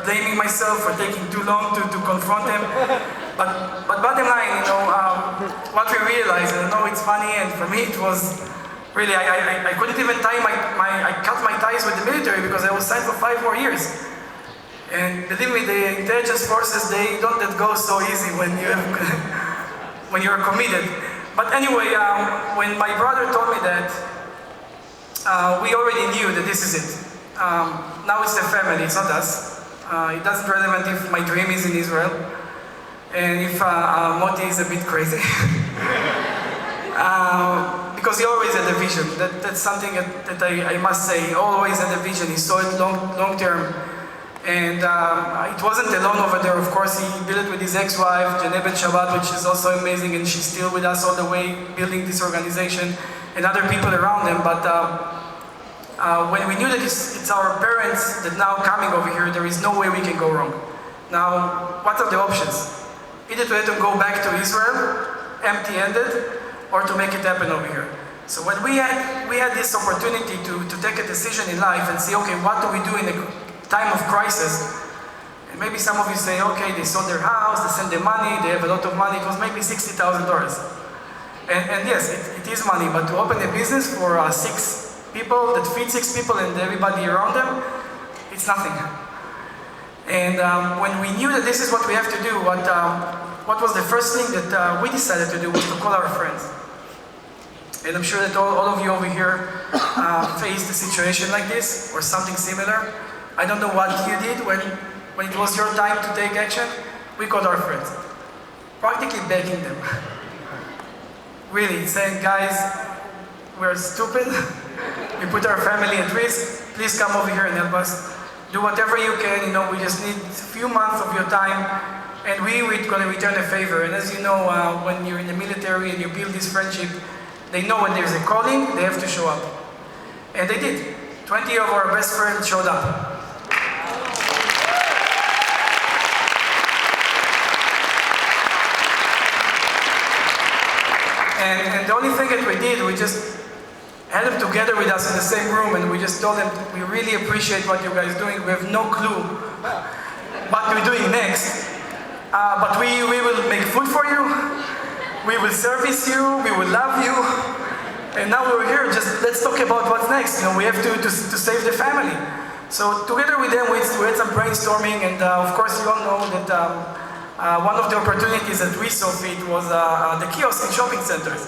blaming myself for taking too long to confront him. But bottom line, what we realized, and I know it's funny, and for me it was really, I couldn't even I cut my ties with the military because I was signed for 5 more years. And believe me, the intelligence forces, they don't let go so easy when when you're committed. But anyway, when my brother told me that, we already knew that this is it. Now it's the family, it's not us. It doesn't relevant if my dream is in Israel, and if Moti is a bit crazy. Because he always had a vision. That's something that I must say. He always had a vision. He saw it long term. And it wasn't alone over there. Of course, he built it with his ex-wife, Shabat, which is also amazing, and she's still with us all the way, building this organization, and other people around them. But when we knew that it's our parents that now coming over here, there is no way we can go wrong. Now, what are the options? Either to let them go back to Israel, empty-handed, or to make it happen over here. So when we had this opportunity to take a decision in life and say, okay, what do we do in a time of crisis? And maybe some of you say, okay, they sold their house, they sent their money, they have a lot of money. It was maybe $60,000. And yes, it is money, but to open a business for 6 people that feed 6 people and everybody around them, it's nothing. And when we knew that this is what we have to do, what was the first thing that we decided to do was to call our friends. And I'm sure that all of you over here faced a situation like this or something similar. I don't know what you did when it was your time to take action. We called our friends, practically begging them. Really, saying, guys, we're stupid. We put our family at risk. Please come over here and help us. Do whatever you can. We just need a few months of your time, and we're going to return a favor. And as you know, when you're in the military and you build this friendship, they know when there's a calling, they have to show up. And they did. 20 of our best friends showed up. And the only thing that we did, we just had them together with us in the same room, and we just told them, we really appreciate what you guys are doing. We have no clue what we're doing next, but we will make food for you, we will service you, we will love you, and now we're here, just let's talk about what's next. We have to save the family. So together with them, we had some brainstorming, and of course you all know that one of the opportunities that we saw fit was the kiosk in shopping centers.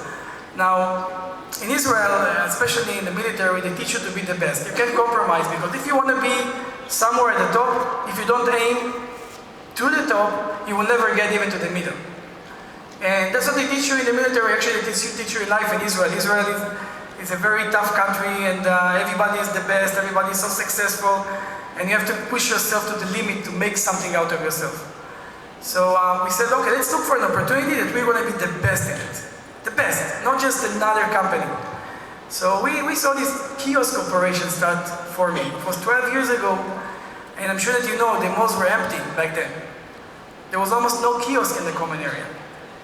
Now, in Israel, especially in the military, they teach you to be the best. You can't compromise, because if you want to be somewhere at the top, if you don't aim to the top, you will never get even to the middle. And that's what they teach you in the military. Actually, they teach you in life in Israel. Israel is a very tough country, and everybody is the best, everybody is so successful, and you have to push yourself to the limit to make something out of yourself. So we said, okay, let's look for an opportunity that we're going to be the best in it. The best, not just another company. So we saw this kiosk operation start forming. It was 12 years ago, and I'm sure that you know the malls were empty back then. There was almost no kiosk in the common area.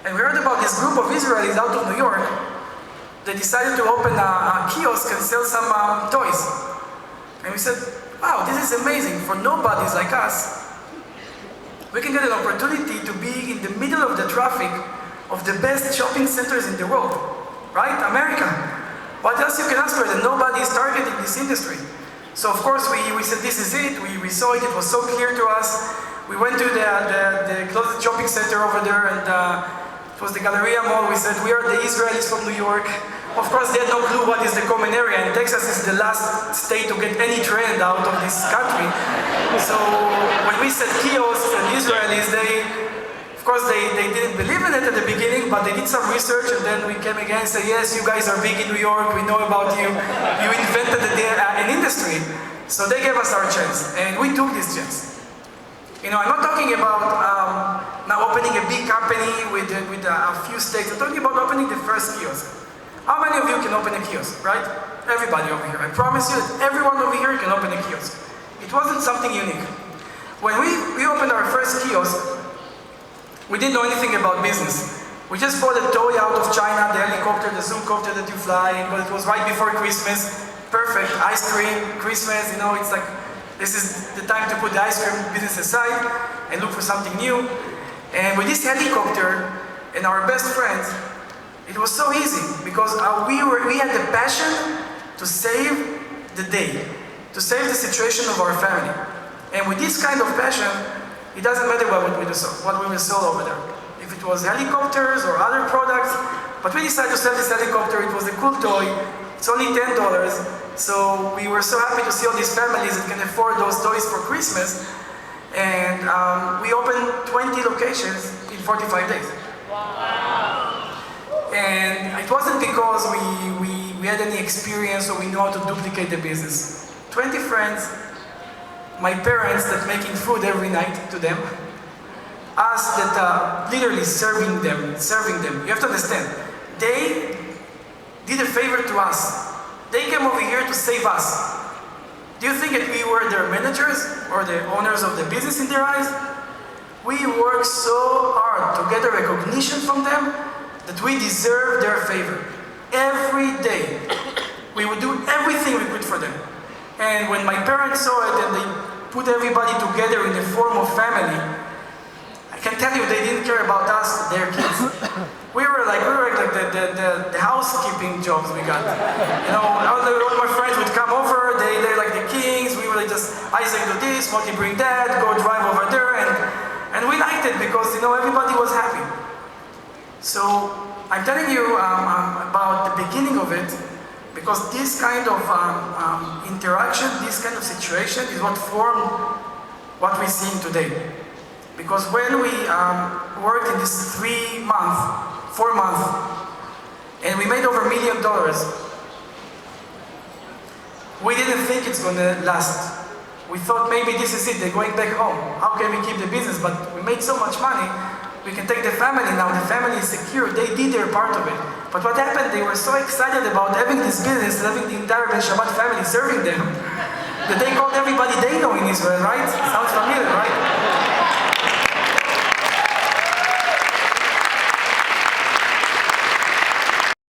And we heard about this group of Israelis out of New York. They decided to open a kiosk and sell some toys. And we said, wow, this is amazing. For nobodies like us, we can get an opportunity to be in the middle of the traffic of the best shopping centers in the world, right? America. What else you can ask for that nobody is targeting this industry? So of course we said this is it. We saw it. It was so clear to us. We went to the closest shopping center over there, and it was the Galleria Mall. We said, we are the Israelis from New York. Of course, they had no clue what is the common area, and Texas is the last state to get any trend out of this country. So when we said kiosks and Israelis, of course they didn't believe in it at the beginning, but they did some research, and then we came again and said, yes, you guys are big in New York, we know about you. You invented an industry. So they gave us our chance, and we took this chance. I'm not talking about now opening a big company with a few states. I'm talking about opening the first kiosk. How many of you can open a kiosk, right? Everybody over here. I promise you that everyone over here can open a kiosk. It wasn't something unique. When we opened our first kiosk, we didn't know anything about business. We just bought a toy out of China, the helicopter, the Zoomcopter that you fly, but it was right before Christmas. Perfect. Ice cream, Christmas, it's like this is the time to put the ice cream business aside and look for something new. And with this helicopter and our best friends, it was so easy because we had the passion to save the day, to save the situation of our family. And with this kind of passion, it doesn't matter what we will sell over there. If it was helicopters or other products, but we decided to sell this helicopter. It was a cool toy. It's only $10. So we were so happy to see all these families that can afford those toys for Christmas. And we opened 20 locations in 45 days. Wow. And it wasn't because we had any experience or we knew how to duplicate the business. 20 friends, my parents that making food every night to them, us that literally serving them. You have to understand, they did a favor to us. They came over here to save us. Do you think that we were their managers or the owners of the business in their eyes? We worked so hard to get a recognition from them that we deserve their favor. Every day, we would do everything we could for them. And when my parents saw it and they put everybody together in the form of family, I can tell you they didn't care about us, their kids. We were like the housekeeping jobs we got. You know, all my friends would come over, they're like the kings. We were like just, Izhak do this, Moti bring that, go drive over there, and we liked it because, you know, everybody was happy. So I'm telling you about the beginning of it because this kind of interaction, this kind of situation is what formed what we're seeing today. Because when we worked in this 4 months, and we made over $1 million, we didn't think it's going to last. We thought maybe this is it, they're going back home. How can we keep the business? But we made so much money, we can take the family now. The family is secure, they did their part of it. But what happened, they were so excited about having this business, having the entire Ben Shabat family serving them, that they called everybody they know in Israel, right? Sounds familiar?